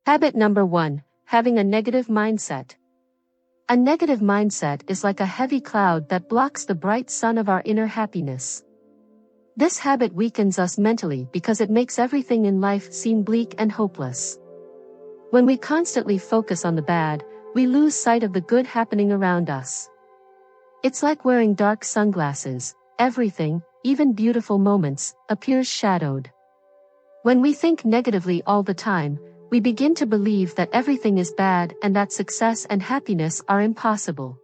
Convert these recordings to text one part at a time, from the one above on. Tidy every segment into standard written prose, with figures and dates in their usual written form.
Habit number 1, having a negative mindset. A negative mindset is like a heavy cloud that blocks the bright sun of our inner happiness. This habit weakens us mentally because it makes everything in life seem bleak and hopeless. When we constantly focus on the bad, we lose sight of the good happening around us. It's like wearing dark sunglasses. Everything, even beautiful moments, appears shadowed. When we think negatively all the time, we begin to believe that everything is bad and that success and happiness are impossible.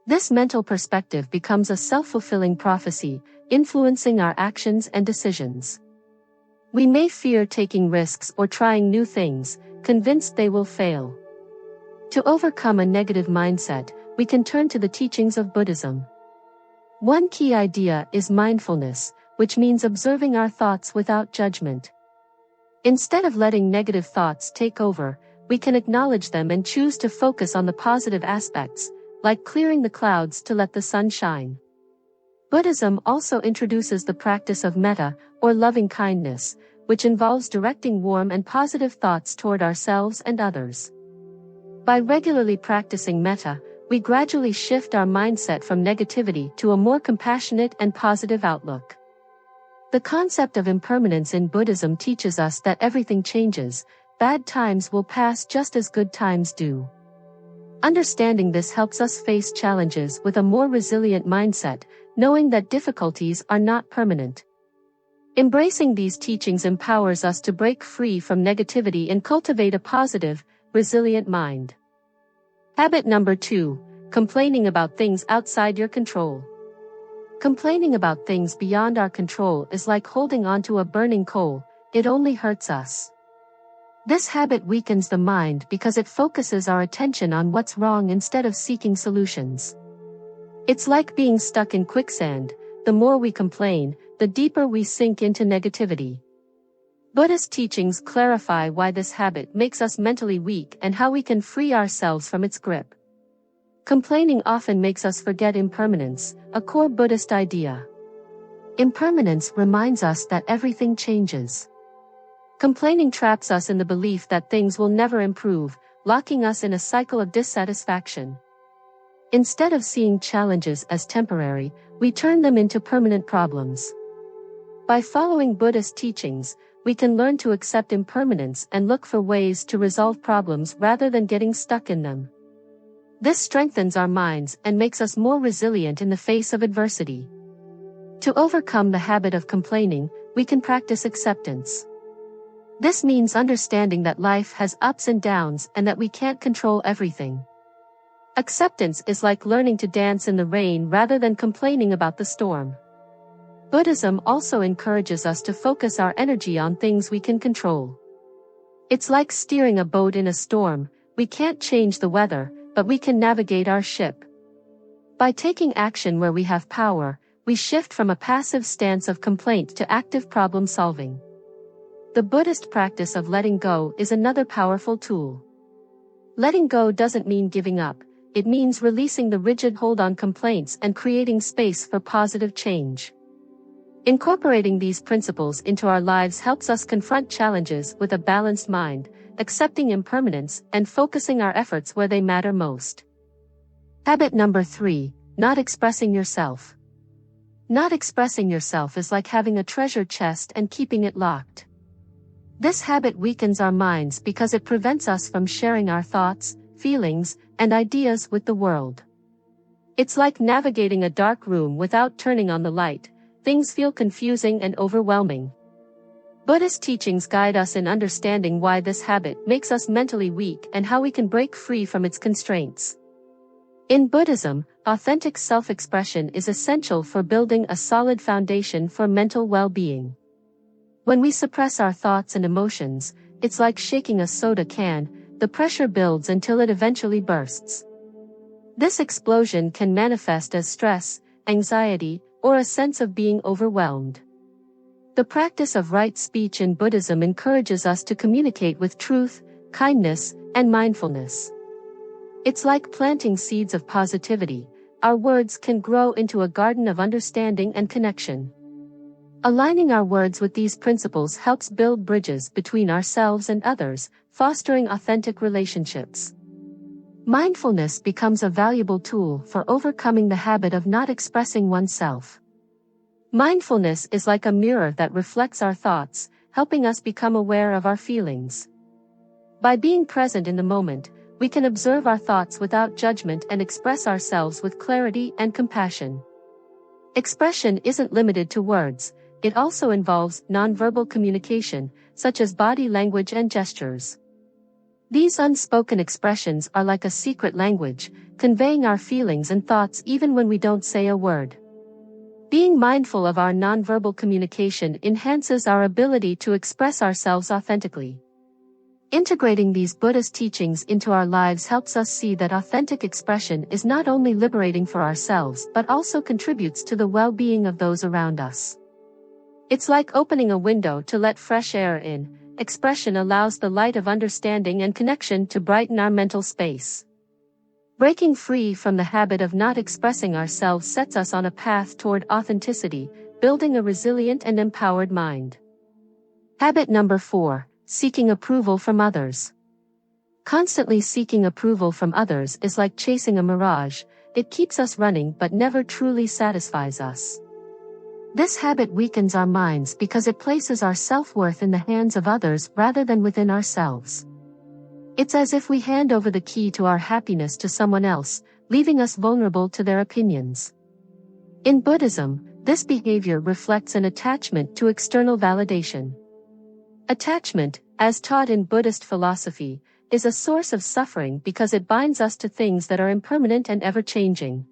This mental perspective becomes a self-fulfilling prophecy, influencing our actions and decisions. We may fear taking risks or trying new things, convinced they will fail. To overcome a negative mindset, we can turn to the teachings of Buddhism. One key idea is mindfulness, which means observing our thoughts without judgment. Instead of letting negative thoughts take over, we can acknowledge them and choose to focus on the positive aspects, like clearing the clouds to let the sun shine. Buddhism also introduces the practice of metta, or loving kindness, which involves directing warm and positive thoughts toward ourselves and others. By regularly practicing metta, we gradually shift our mindset from negativity to a more compassionate and positive outlook. The concept of impermanence in Buddhism teaches us that everything changes, bad times will pass just as good times do. Understanding this helps us face challenges with a more resilient mindset, knowing that difficulties are not permanent. Embracing these teachings empowers us to break free from negativity and cultivate a positive, resilient mind. Habit number 2, complaining about things outside your control. Complaining about things beyond our control is like holding onto a burning coal. It only hurts us. This habit weakens the mind because it focuses our attention on what's wrong instead of seeking solutions. It's like being stuck in quicksand. The more we complain, the deeper we sink into negativity. Buddhist teachings clarify why this habit makes us mentally weak and how we can free ourselves from its grip. Complaining often makes us forget impermanence, a core Buddhist idea. Impermanence reminds us that everything changes. Complaining traps us in the belief that things will never improve, locking us in a cycle of dissatisfaction. Instead of seeing challenges as temporary, we turn them into permanent problems. By following Buddhist teachings, we can learn to accept impermanence and look for ways to resolve problems rather than getting stuck in them. This strengthens our minds and makes us more resilient in the face of adversity. To overcome the habit of complaining, we can practice acceptance. This means understanding that life has ups and downs and that we can't control everything. Acceptance is like learning to dance in the rain rather than complaining about the storm. Buddhism also encourages us to focus our energy on things we can control. It's like steering a boat in a storm. We can't change the weather, but we can navigate our ship. By taking action where we have power, we shift from a passive stance of complaint to active problem solving. The Buddhist practice of letting go is another powerful tool. Letting go doesn't mean giving up, it means releasing the rigid hold on complaints and creating space for positive change. Incorporating these principles into our lives helps us confront challenges with a balanced mind, accepting impermanence and focusing our efforts where they matter most. Habit number 3, not expressing yourself. Not expressing yourself is like having a treasure chest and keeping it locked. This habit weakens our minds because it prevents us from sharing our thoughts, feelings, and ideas with the world. It's like navigating a dark room without turning on the light. Things feel confusing and overwhelming. Buddhist teachings guide us in understanding why this habit makes us mentally weak and how we can break free from its constraints. In Buddhism, authentic self-expression is essential for building a solid foundation for mental well-being. When we suppress our thoughts and emotions, it's like shaking a soda can. The pressure builds until it eventually bursts. This explosion can manifest as stress, anxiety, or a sense of being overwhelmed. The practice of right speech in Buddhism encourages us to communicate with truth, kindness, and mindfulness. It's like planting seeds of positivity. Our words can grow into a garden of understanding and connection. Aligning our words with these principles helps build bridges between ourselves and others, fostering authentic relationships. Mindfulness becomes a valuable tool for overcoming the habit of not expressing oneself. Mindfulness is like a mirror that reflects our thoughts, helping us become aware of our feelings. By being present in the moment, we can observe our thoughts without judgment and express ourselves with clarity and compassion. Expression isn't limited to words, it also involves nonverbal communication, such as body language and gestures. These unspoken expressions are like a secret language, conveying our feelings and thoughts even when we don't say a word. Being mindful of our nonverbal communication enhances our ability to express ourselves authentically. Integrating these Buddhist teachings into our lives helps us see that authentic expression is not only liberating for ourselves but also contributes to the well-being of those around us. It's like opening a window to let fresh air in. Expression allows the light of understanding and connection to brighten our mental space. Breaking free from the habit of not expressing ourselves sets us on a path toward authenticity, building a resilient and empowered mind. Habit number 4, seeking approval from others. Constantly seeking approval from others is like chasing a mirage, it keeps us running but never truly satisfies us. This habit weakens our minds because it places our self-worth in the hands of others rather than within ourselves. It's as if we hand over the key to our happiness to someone else, leaving us vulnerable to their opinions. In Buddhism, this behavior reflects an attachment to external validation. Attachment, as taught in Buddhist philosophy, is a source of suffering because it binds us to things that are impermanent and ever-changing.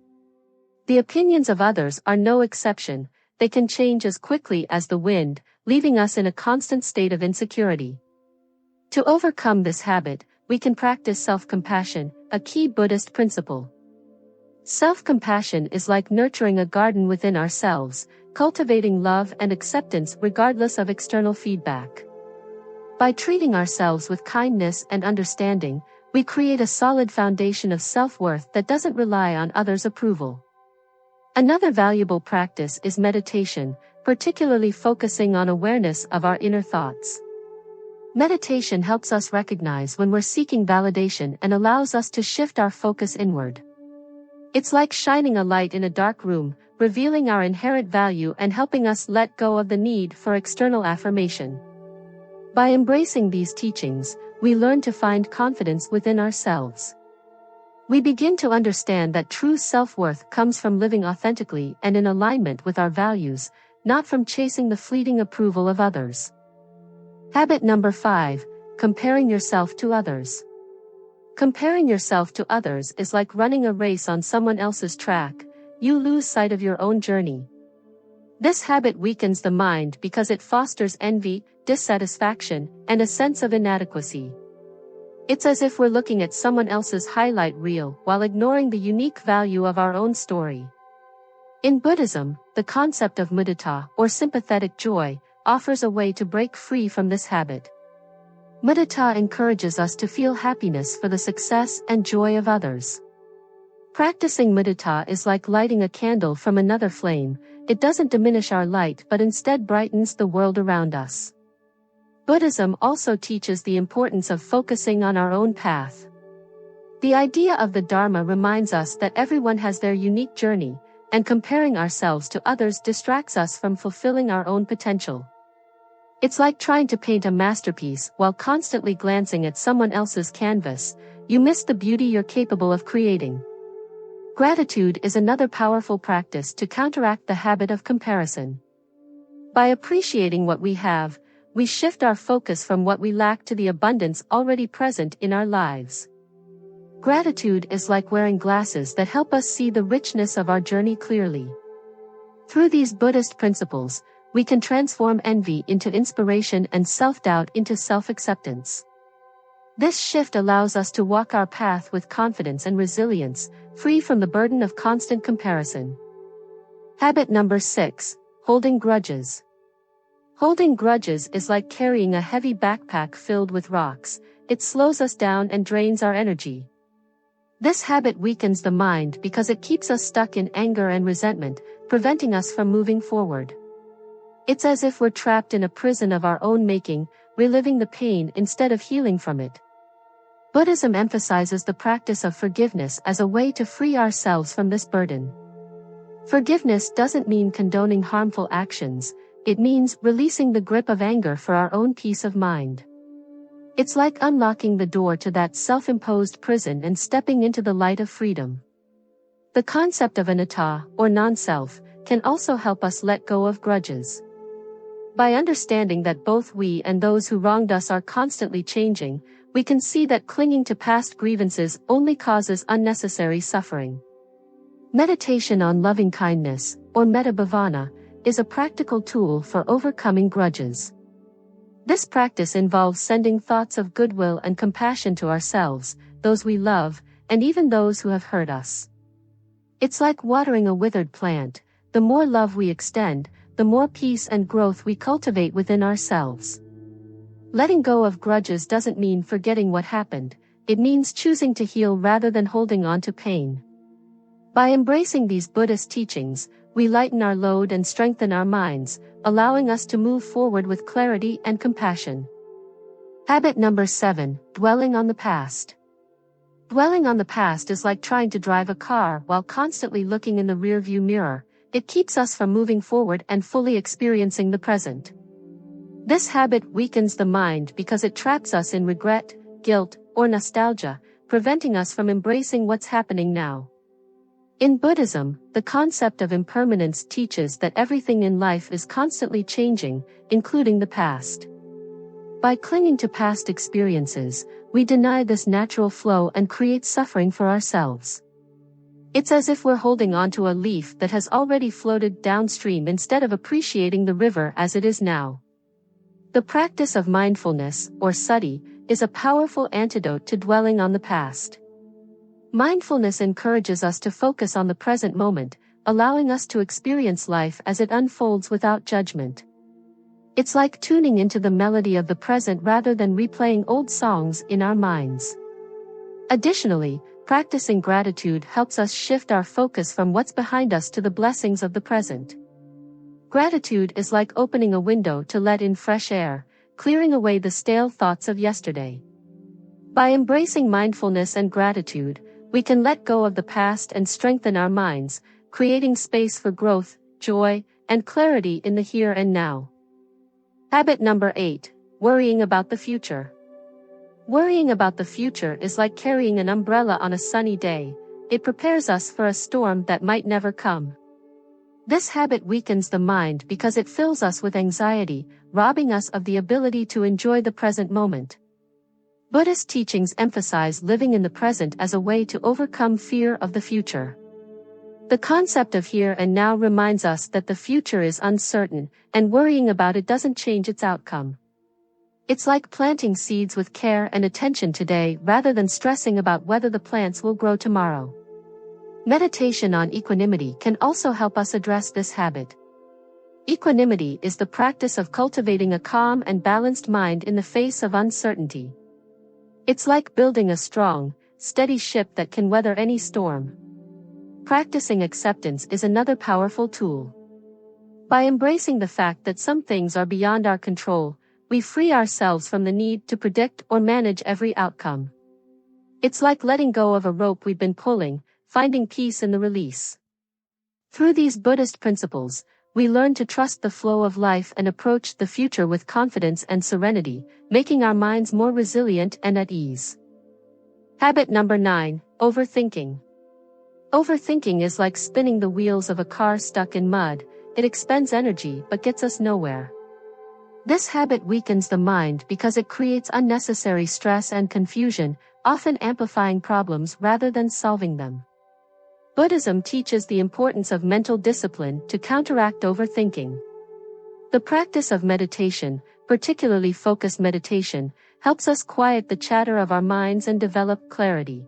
The opinions of others are no exception. They can change as quickly as the wind, leaving us in a constant state of insecurity. To overcome this habit, we can practice self-compassion, a key Buddhist principle. Self-compassion is like nurturing a garden within ourselves, cultivating love and acceptance regardless of external feedback. By treating ourselves with kindness and understanding, we create a solid foundation of self-worth that doesn't rely on others' approval. Another valuable practice is meditation, particularly focusing on awareness of our inner thoughts. Meditation helps us recognize when we're seeking validation and allows us to shift our focus inward. It's like shining a light in a dark room, revealing our inherent value and helping us let go of the need for external affirmation. By embracing these teachings, we learn to find confidence within ourselves. We begin to understand that true self-worth comes from living authentically and in alignment with our values, not from chasing the fleeting approval of others. Habit number 5, comparing yourself to others. Comparing yourself to others is like running a race on someone else's track. You lose sight of your own journey. This habit weakens the mind because it fosters envy, dissatisfaction, and a sense of inadequacy. It's as if we're looking at someone else's highlight reel while ignoring the unique value of our own story. In Buddhism, the concept of mudita, or sympathetic joy, offers a way to break free from this habit. Mudita encourages us to feel happiness for the success and joy of others. Practicing mudita is like lighting a candle from another flame. It doesn't diminish our light but instead brightens the world around us. Buddhism also teaches the importance of focusing on our own path. The idea of the Dharma reminds us that everyone has their unique journey, and comparing ourselves to others distracts us from fulfilling our own potential. It's like trying to paint a masterpiece while constantly glancing at someone else's canvas. You miss the beauty you're capable of creating. Gratitude is another powerful practice to counteract the habit of comparison. By appreciating what we have, we shift our focus from what we lack to the abundance already present in our lives. Gratitude is like wearing glasses that help us see the richness of our journey clearly. Through these Buddhist principles, we can transform envy into inspiration and self-doubt into self-acceptance. This shift allows us to walk our path with confidence and resilience, free from the burden of constant comparison. Habit number 6, holding grudges. Holding grudges is like carrying a heavy backpack filled with rocks. It slows us down and drains our energy. This habit weakens the mind because it keeps us stuck in anger and resentment, preventing us from moving forward. It's as if we're trapped in a prison of our own making, reliving the pain instead of healing from it. Buddhism emphasizes the practice of forgiveness as a way to free ourselves from this burden. Forgiveness doesn't mean condoning harmful actions, it means releasing the grip of anger for our own peace of mind. It's like unlocking the door to that self-imposed prison and stepping into the light of freedom. The concept of anatta, or non-self, can also help us let go of grudges. By understanding that both we and those who wronged us are constantly changing, we can see that clinging to past grievances only causes unnecessary suffering. Meditation on loving-kindness, or metta bhavana, is a practical tool for overcoming grudges. This practice involves sending thoughts of goodwill and compassion to ourselves, those we love, and even those who have hurt us. It's like watering a withered plant. The more love we extend, the more peace and growth we cultivate within ourselves. Letting go of grudges doesn't mean forgetting what happened, it means choosing to heal rather than holding on to pain. By embracing these Buddhist teachings, we lighten our load and strengthen our minds, allowing us to move forward with clarity and compassion. Habit number 7, dwelling on the past. Dwelling on the past is like trying to drive a car while constantly looking in the rearview mirror. It keeps us from moving forward and fully experiencing the present. This habit weakens the mind because it traps us in regret, guilt, or nostalgia, preventing us from embracing what's happening now. In Buddhism, the concept of impermanence teaches that everything in life is constantly changing, including the past. By clinging to past experiences, we deny this natural flow and create suffering for ourselves. It's as if we're holding onto a leaf that has already floated downstream instead of appreciating the river as it is now. The practice of mindfulness, or sati, is a powerful antidote to dwelling on the past. Mindfulness encourages us to focus on the present moment, allowing us to experience life as it unfolds without judgment. It's like tuning into the melody of the present rather than replaying old songs in our minds. Additionally, practicing gratitude helps us shift our focus from what's behind us to the blessings of the present. Gratitude is like opening a window to let in fresh air, clearing away the stale thoughts of yesterday. By embracing mindfulness and gratitude, we can let go of the past and strengthen our minds, creating space for growth, joy, and clarity in the here and now. Habit number 8, worrying about the future. Worrying about the future is like carrying an umbrella on a sunny day. It prepares us for a storm that might never come. This habit weakens the mind because it fills us with anxiety, robbing us of the ability to enjoy the present moment. Buddhist teachings emphasize living in the present as a way to overcome fear of the future. The concept of here and now reminds us that the future is uncertain, and worrying about it doesn't change its outcome. It's like planting seeds with care and attention today rather than stressing about whether the plants will grow tomorrow. Meditation on equanimity can also help us address this habit. Equanimity is the practice of cultivating a calm and balanced mind in the face of uncertainty. It's like building a strong, steady ship that can weather any storm. Practicing acceptance is another powerful tool. By embracing the fact that some things are beyond our control, we free ourselves from the need to predict or manage every outcome. It's like letting go of a rope we've been pulling, finding peace in the release. Through these Buddhist principles, we learn to trust the flow of life and approach the future with confidence and serenity, making our minds more resilient and at ease. Habit number 9, overthinking. Overthinking is like spinning the wheels of a car stuck in mud. It expends energy but gets us nowhere. This habit weakens the mind because it creates unnecessary stress and confusion, often amplifying problems rather than solving them. Buddhism teaches the importance of mental discipline to counteract overthinking. The practice of meditation, particularly focused meditation, helps us quiet the chatter of our minds and develop clarity.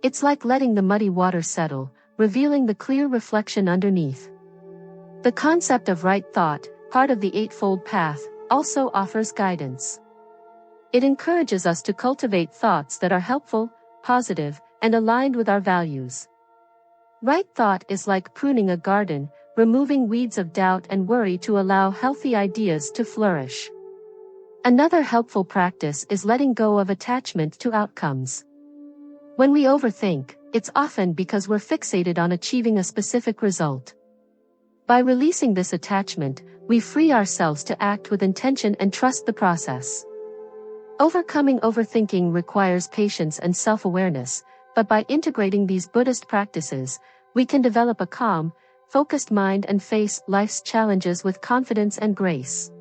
It's like letting the muddy water settle, revealing the clear reflection underneath. The concept of right thought, part of the Eightfold Path, also offers guidance. It encourages us to cultivate thoughts that are helpful, positive, and aligned with our values. Right thought is like pruning a garden, removing weeds of doubt and worry to allow healthy ideas to flourish. Another helpful practice is letting go of attachment to outcomes. When we overthink, it's often because we're fixated on achieving a specific result. By releasing this attachment, we free ourselves to act with intention and trust the process. Overcoming overthinking requires patience and self-awareness, but by integrating these Buddhist practices, we can develop a calm, focused mind and face life's challenges with confidence and grace.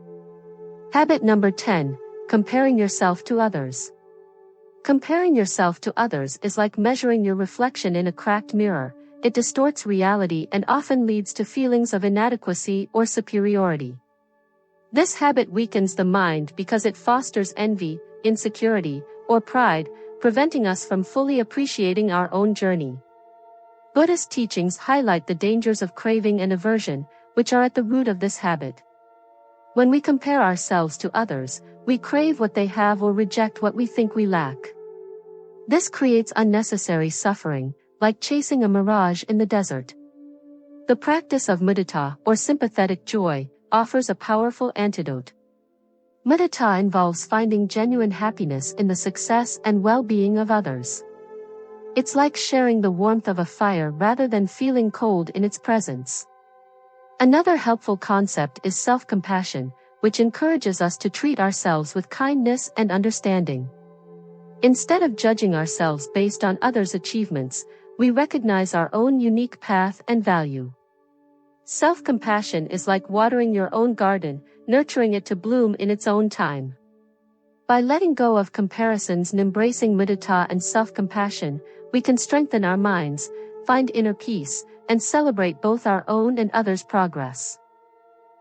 Habit number 10, comparing yourself to others. Comparing yourself to others is like measuring your reflection in a cracked mirror. It distorts reality and often leads to feelings of inadequacy or superiority. This habit weakens the mind because it fosters envy, insecurity, or pride, preventing us from fully appreciating our own journey. Buddhist teachings highlight the dangers of craving and aversion, which are at the root of this habit. When we compare ourselves to others, we crave what they have or reject what we think we lack. This creates unnecessary suffering, like chasing a mirage in the desert. The practice of mudita, or sympathetic joy, offers a powerful antidote. Mudita involves finding genuine happiness in the success and well-being of others. It's like sharing the warmth of a fire rather than feeling cold in its presence. Another helpful concept is self-compassion, which encourages us to treat ourselves with kindness and understanding. Instead of judging ourselves based on others' achievements, we recognize our own unique path and value. Self-compassion is like watering your own garden, nurturing it to bloom in its own time. By letting go of comparisons and embracing mudita and self-compassion, we can strengthen our minds, find inner peace, and celebrate both our own and others' progress.